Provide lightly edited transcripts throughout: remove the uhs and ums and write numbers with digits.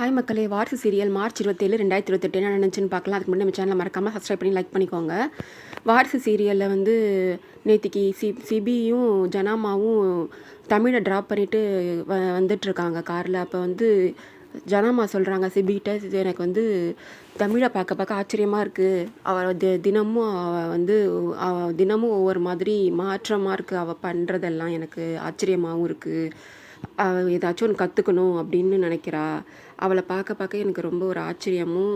Hi மக்களே, வாரிசு serial March 27, 2028 என்ன நினச்சுன்னு பார்க்கலாம். அதுக்கு முன்னாடி நம்ம சேனலை மறக்காமல் சப்ஸ்கிரைப் பண்ணி லைக் பண்ணிக்கோங்க. வாரிசு சீரியலில் வந்து நேற்றுக்கு சிபியும் ஜனாமாவும் தமிழை ட்ராப் பண்ணிவிட்டு வந்துட்டுருக்காங்க காரில். அப்போ வந்து ஜனாமா சொல்கிறாங்க சிபிகிட்ட, எனக்கு வந்து தமிழை பார்க்க பார்க்க ஆச்சரியமாக இருக்குது. அவள் தினமும் தினமும் ஒவ்வொரு மாதிரி மாற்றமாக இருக்குது. அவள் பண்ணுறதெல்லாம் எனக்கு ஆச்சரியமாகவும் இருக்குது. ஏதாச்சும் ஒன்று கற்றுக்கணும் அப்படின்னு நினைக்கிறா. அவளை பார்க்க பார்க்க எனக்கு ரொம்ப ஒரு ஆச்சரியமும்,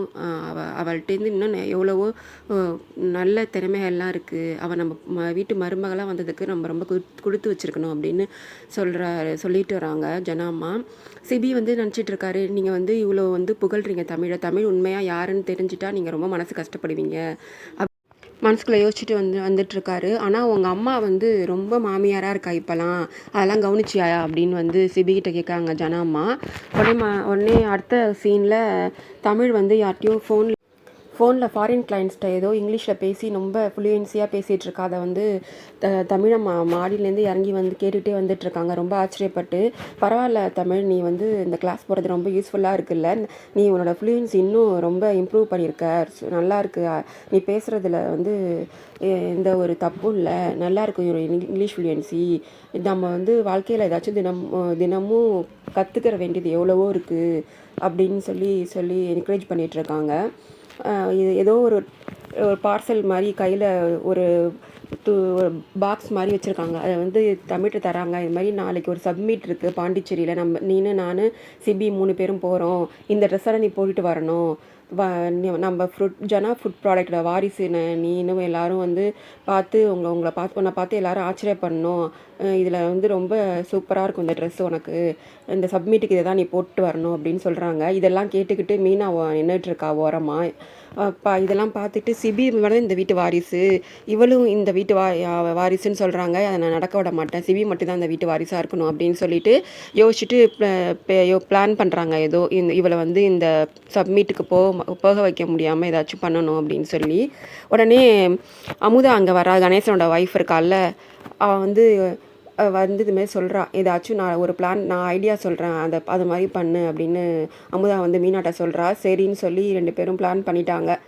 அவள்கிட்டேருந்து இன்னும் எவ்வளவோ நல்ல திறமைகள்லாம் இருக்குது. அவள் நம்ம வீட்டு மருமகளாக வந்ததுக்கு நம்ம ரொம்ப கொடுத்து வச்சுருக்கணும் அப்படின்னு சொல்லிட்டு வராங்க ஜனாமா. சிபி வந்து நினச்சிட்டு இருக்காரு, நீங்கள் வந்து இவ்வளோ வந்து புகழ்றீங்க தமிழ் உண்மையாக யாருன்னு தெரிஞ்சிட்டா நீங்கள் ரொம்ப மனசு கஷ்டப்படுவீங்க மனசுக்குள்ளே யோசிச்சுட்டு வந்துட்டுருக்காரு. ஆனால் உங்கள் அம்மா வந்து ரொம்ப மாமியாராக இருக்கா இப்போலாம், அதெல்லாம் கவனிச்சியா அப்படின்னு வந்து சிபிகிட்ட கேட்காங்க ஜனாம்மா. உடனே அடுத்த சீனில் தமிழ் வந்து யார்ட்டையோ ஃபோனில் ஃபாரின் கிளைண்ட்ஸ்கிட்ட ஏதோ இங்கிலீஷில் பேசி ரொம்ப ஃப்ளூயன்சியாக பேசிகிட்ருக்கா. அதை வந்து தமிழை மாடியிலேருந்து இறங்கி வந்து கேட்டுகிட்டே வந்துட்டுருக்காங்க ரொம்ப ஆச்சரியப்பட்டு. பரவாயில்ல தமிழ், நீ வந்து இந்த கிளாஸ் போகிறது ரொம்ப யூஸ்ஃபுல்லாக இருக்குல்ல, நீ உன்னோட ஃப்ளூயன்ஸ் இன்னும் ரொம்ப இம்ப்ரூவ் பண்ணியிருக்க, நல்லா இருக்கு, நீ பேசுகிறதுல வந்து எந்த ஒரு தப்பும் இல்லை, நல்லா இருக்கும் இங்கிலீஷ் ஃப்ளூயன்சி. நம்ம வந்து வாழ்க்கையில் ஏதாச்சும் தினமும் கற்றுக்கிற வேண்டியது எவ்வளவோ இருக்குது அப்படின்னு சொல்லி என்கரேஜ் பண்ணிகிட்ருக்காங்க. இது ஏதோ ஒரு பார்சல் மாதிரி கையில் ஒரு பாக்ஸ் மாதிரி வச்சுருக்காங்க. அதை வந்து தமிழ்கிட்ட தராங்க. இது மாதிரி நாளைக்கு ஒரு சப்மிட் இருக்குது பாண்டிச்சேரியில், நீனு நான் சிபி 3 பேரும் போகிறோம், இந்த ட்ரெஸ்ஸெல்லாம் நீ போட்டுட்டு வரணும், நம்ம ஜனா ஃபுட் ப்ராடக்டோட வாரிசு நீனும் எல்லோரும் வந்து பார்த்து உன்னை பார்த்து எல்லோரும் ஆச்சரியப்படணும், இதில் வந்து ரொம்ப சூப்பராக இருக்கும் இந்த ட்ரெஸ், உனக்கு இந்த சப்மிட்டுக்கு இதை தான் நீ போட்டு வரணும் அப்படின்னு சொல்கிறாங்க. இதெல்லாம் கேட்டுக்கிட்டு மீனா நின்றுட்டுருக்கா ஓரமாக. இதெல்லாம் பார்த்துட்டு சிபி வந்து இந்த வீட்டு வாரிசு, இவளும் இந்த வீட்டு வாரிசுன்னு சொல்கிறாங்க, அதை நான் நடக்க விட மாட்டேன், சிபி மட்டும் தான் இந்த வீட்டு வாரிசாக இருக்கணும் அப்படின்னு சொல்லிட்டு யோசிச்சுட்டு பிளான் பண்ணுறாங்க. ஏதோ இவளை வந்து இந்த சப்மிட்டுக்கு போக வைக்க முடியாமல் ஏதாச்சும் பண்ணணும் அப்படின்னு சொல்லி. உடனே அமுதா அங்கே வரா, கணேசனோட ஒய்ஃப் இருக்கால, அவள் வந்து இதுமாரி சொல்கிறா, ஏதாச்சும் நான் ஐடியா சொல்கிறேன், அது மாதிரி பண்ணு அப்படின்னு அமுதா வந்து மீனாட்ட சொல்கிறா. சரின்னு சொல்லி 2 பேரும் பிளான் பண்ணிட்டாங்க.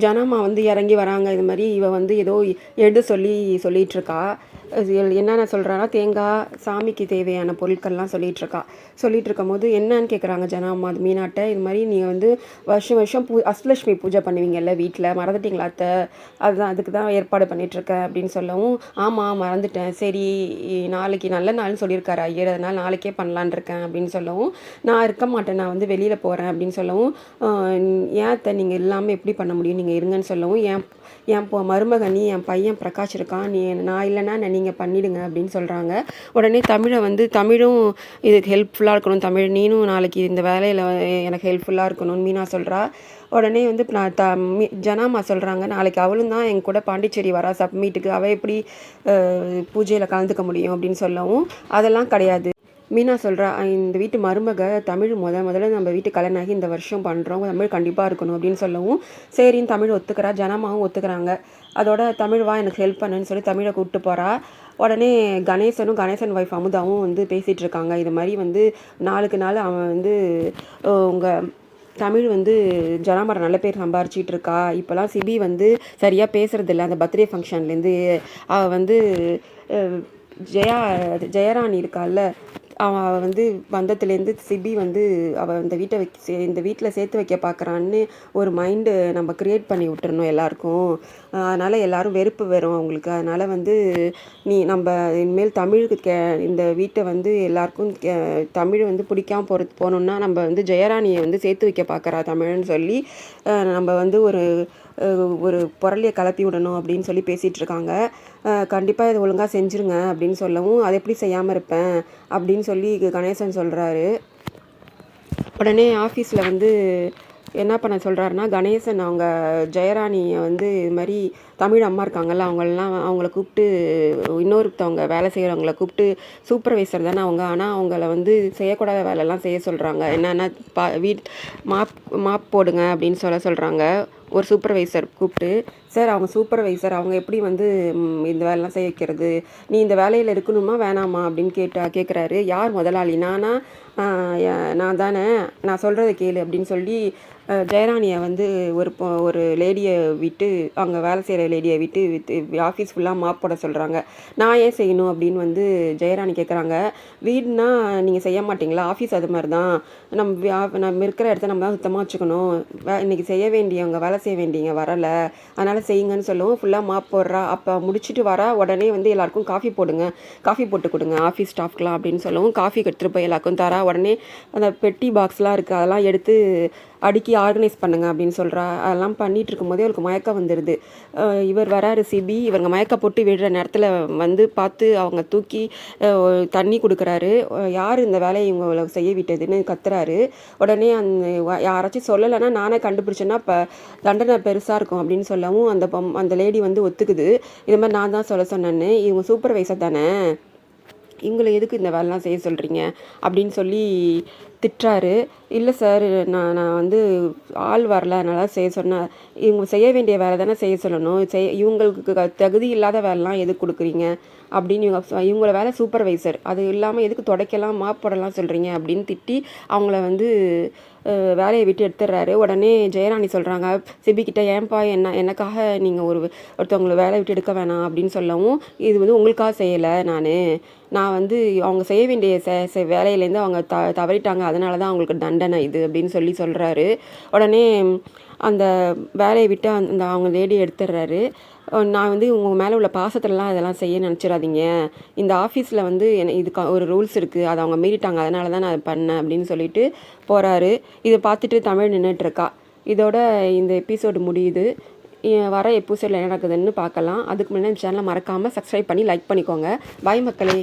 ஜனாமா வந்து இறங்கி வராங்க. இது மாதிரி இவ வந்து ஏதோ எழுத சொல்லிகிட்ருக்கா. என்னென்ன சொல்கிறான்னா, தேங்காய் சாமிக்கு தேவையான பொருட்கள்லாம் சொல்லிகிட்டு இருக்கும் போது என்னன்னு கேட்குறாங்க ஜனாமா அது மீனாட்ட. இது மாதிரி நீங்கள் வந்து வருஷம் அஷ்டலட்சுமி பூஜை பண்ணுவீங்கல்ல வீட்டில், மறந்துட்டிங்களா அத்தை, அதுக்கு தான் ஏற்பாடு பண்ணிகிட்ருக்கேன் அப்படின்னு சொல்லவும், ஆமாம் மறந்துட்டேன், சரி நாளைக்கு நல்ல நாள்னு சொல்லியிருக்காரு ஐயர், அதனால் நாளைக்கே பண்ணலான் இருக்கேன் அப்படின்னு சொல்லவும், நான் இருக்க மாட்டேன், நான் வந்து வெளியில் போகிறேன் அப்படின்னு சொல்லவும், ஏன் அத்தை நீங்கள் இல்லாமல் எப்படி பண்ண முடியும், நீங்கள் இருங்கன்னு சொல்லவும், என் மருமகனி என் பையன் பிரகாஷ் இருக்கான், நான் இல்லைன்னா நீங்கள் பண்ணிவிடுங்க அப்படின்னு சொல்கிறாங்க. உடனே தமிழும் இதுக்கு ஹெல்ப்ஃபுல்லாக இருக்கணும், தமிழ் நீனும் நாளைக்கு இந்த வேலையில் எனக்கு ஹெல்ப்ஃபுல்லாக இருக்கணும்னு மீனா சொல்கிறா. உடனே வந்து ஜனாமா சொல்கிறாங்க, நாளைக்கு அவளும் தான் என் கூட பாண்டிச்சேரி வரா சப்மீட்டுக்கு, அவள் எப்படி பூஜையில் கலந்துக்க முடியும் அப்படின்னு சொல்லவும், அதெல்லாம் கிடையாது, மீனா சொல்கிறா, இந்த வீட்டு மருமக தமிழ் முதல்ல நம்ம வீட்டு கல்யாணம் ஆகி இந்த வருஷம் பண்ணுறோம், தமிழ் கண்டிப்பாக இருக்கணும் அப்படின்னு சொல்லவும், சரின்னு தமிழ் ஒத்துக்கிறா, ஜனமாவும் ஒத்துக்கிறாங்க. அதோட தமிழ் வா எனக்கு ஹெல்ப் பண்ணுன்னு சொல்லி தமிழை கூப்பிட்டு போகிறா. உடனே கணேசன் ஒய்ஃப் அமுதாவும் வந்து பேசிகிட்டு இருக்காங்க. இது மாதிரி வந்து நாளுக்கு நாள் அவன் வந்து உங்கள் தமிழ் வந்து ஜனாமரை நல்ல பேர் சம்பாரிச்சிட்டு இருக்கா, இப்போலாம் சிபி வந்து சரியாக பேசுகிறதில்ல, அந்த பர்த்டே ஃபங்க்ஷன்லேருந்து அவள் வந்து ஜெயராணி இருக்கால, அவள் வந்து வந்ததுலேருந்து சிபி வந்து அவள் இந்த வீட்டில் சேர்த்து வைக்க பார்க்குறான்னு ஒரு மைண்டு நம்ம க்ரியேட் பண்ணி விட்டுறணும் எல்லாருக்கும். அதனால் எல்லோரும் வெறுப்பு வரும் அவங்களுக்கு. அதனால் வந்து நம்ம இனிமேல் தமிழுக்கு இந்த வீட்டை வந்து எல்லாருக்கும் தமிழ் வந்து பிடிக்காம போகணுன்னா நம்ம வந்து ஜெயராணியை வந்து சேர்த்து வைக்க பார்க்குறா தமிழ்னு சொல்லி நம்ம வந்து ஒரு பொருளையை கலப்பி விடணும் அப்படின்னு சொல்லி பேசிகிட்ருக்காங்க. கண்டிப்பாக இதை ஒழுங்காக செஞ்சுருங்க அப்படின்னு சொல்லவும், அதை எப்படி செய்யாமல் இருப்பேன் அப்படின்னு சொல்லி கணேசன் சொல்கிறாரு. உடனே ஆஃபீஸில் வந்து என்ன பண்ண சொல்கிறாருன்னா, கணேசன் அவங்க ஜெயராணியை வந்து இது மாதிரி தமிழ் அம்மா இருக்காங்கல்ல, அவங்கள கூப்பிட்டு இன்னொருத்தவங்க வேலை செய்கிறவங்கள கூப்பிட்டு, சூப்பர்வைசர் தானே அவங்க, ஆனால் அவங்கள வந்து செய்யக்கூடாத வேலைலாம் செய்ய சொல்கிறாங்க, என்னென்னா மாப் போடுங்க அப்படின்னு சொல்கிறாங்க. ஒரு சூப்பர்வைசர் கூப்பிட்டு, சார் அவங்க சூப்பர்வைசர், அவங்க எப்படி வந்து இந்த வேலைலாம் செய்ய வைக்கிறது, நீ இந்த வேலையில் இருக்கணுமா வேணாமா அப்படின்னு கேட்குறாரு. யார் முதலாளி, நானா நான் தானே, நான் சொல்கிறத கேளு அப்படின்னு சொல்லி ஜெயராணியை வந்து ஒரு லேடியை விட்டு, அங்கே வேலை செய்கிற லேடியை விட்டு ஆஃபீஸ் ஃபுல்லாக மாப் போட சொல்கிறாங்க. நான் ஏன் செய்யணும் அப்படின்னு வந்து ஜெயராணி கேட்குறாங்க. வீடுனா நீங்கள் செய்ய மாட்டிங்களா? ஆஃபீஸ் அது மாதிரி தான். நம்ம இருக்கிற இடத்த நம்ம தான் சுத்தமாக வச்சுக்கணும். இன்றைக்கி செய்ய வேண்டியவங்க, வேலை செய்ய வேண்டியவங்க வரலை, அதனால் செய்யுங்கன்னு சொல்லவும் ஃபுல்லாக மாப் போடுறா. அப்போ முடிச்சுட்டு வரா. உடனே வந்து எல்லாருக்கும் காஃபி போட்டு கொடுங்க ஆஃபீஸ் ஸ்டாஃப்க்கெலாம் அப்படின்னு சொல்லவும் காஃபி எடுத்துகிட்டு போய் எல்லாருக்கும் தரா. உடனே அந்த பெட்டி பாக்ஸ்லாம் இருக்குது, அதெல்லாம் எடுத்து அடுக்கி ஆர்கனைஸ் பண்ணுங்க அப்படின்னு சொல்கிறா. அதெல்லாம் பண்ணிகிட்டு இருக்கும்போதே அவளுக்கு மயக்கம் வந்துடுது. இவர் வராரு சிபி. இவங்க மயக்கம் போட்டு விடுற நேரத்தில் வந்து பார்த்து அவங்க தூக்கி தண்ணி கொடுக்குறாரு. யார் இந்த வேலையை இவங்களை செய்ய விட்டதுன்னு கத்துறாரு. உடனே யாராச்சும் சொல்லலைன்னா நானே கண்டுபிடிச்சேன்னா இப்போ தண்டனை பெருசாக இருக்கும் அப்படின்னு சொல்லவும் அந்த லேடி வந்து ஒத்துக்குது. இது மாதிரி நான் தான் சொல்ல சொன்னேன்னு. இவங்க சூப்பர்வைசர் தானே, இவங்களை எதுக்கு இந்த வேலைலாம் செய்ய சொல்கிறீங்க அப்படின்னு சொல்லி திட்டுறாரு. இல்லை சார், நான் வந்து ஆள் வரல, அதனால செய்ய சொன்னேன். இவங்க செய்ய வேண்டிய வேலை தானே செய்ய சொல்லணும். இவங்களுக்கு தகுதி இல்லாத வேலைலாம் எதுக்கு கொடுக்குறீங்க அப்படின்னு இவங்கள வேலை சூப்பர்வைசர், அது இல்லாமல் எதுக்கு துடைக்கலாம் மாப் போடலாம் சொல்கிறீங்க அப்படின்னு திட்டி அவங்கள வந்து வேலையை விட்டு எடுத்துடுறாரு. உடனே ஜெயராணி சொல்கிறாங்க சிபிக்கிட்ட, ஏன்பா எனக்காக நீங்கள் ஒருத்தவங்களை வேலையை விட்டு எடுக்க வேணாம் அப்படின்னு சொல்லவும், இது வந்து உங்களுக்காக செய்யலை, நான் வந்து அவங்க செய்ய வேண்டிய வேலையிலேருந்து அவங்க தவறிட்டாங்க, அதனால தான் அவங்களுக்கு தண்டனை இது அப்படின்னு சொல்கிறாரு. உடனே அந்த வேலையை விட்டு அவங்க லேடி எடுத்துடுறாரு. நான் வந்து உங்கள் மேலே உள்ள பாசத்துலலாம் இதெல்லாம் செய்ய நினச்சிடாதீங்க. இந்த ஆஃபீஸில் வந்து இதுக்கு ஒரு ரூல்ஸ் இருக்குது, அதை அவங்க மீறிட்டாங்க, அதனால தான் நான் பண்ணேன் அப்படின்னு சொல்லிட்டு போகிறாரு. இதை பார்த்துட்டு தமிழ் நின்றுட்டுருக்கா. இதோட இந்த எபிசோடு முடியுது. வர எபிசோடில் என்ன நடக்குதுன்னு பார்க்கலாம். அதுக்கு முன்னாடி சேனலை மறக்காமல் சப்ஸ்கிரைப் பண்ணி லைக் பண்ணிக்கோங்க. பாய் மக்களே.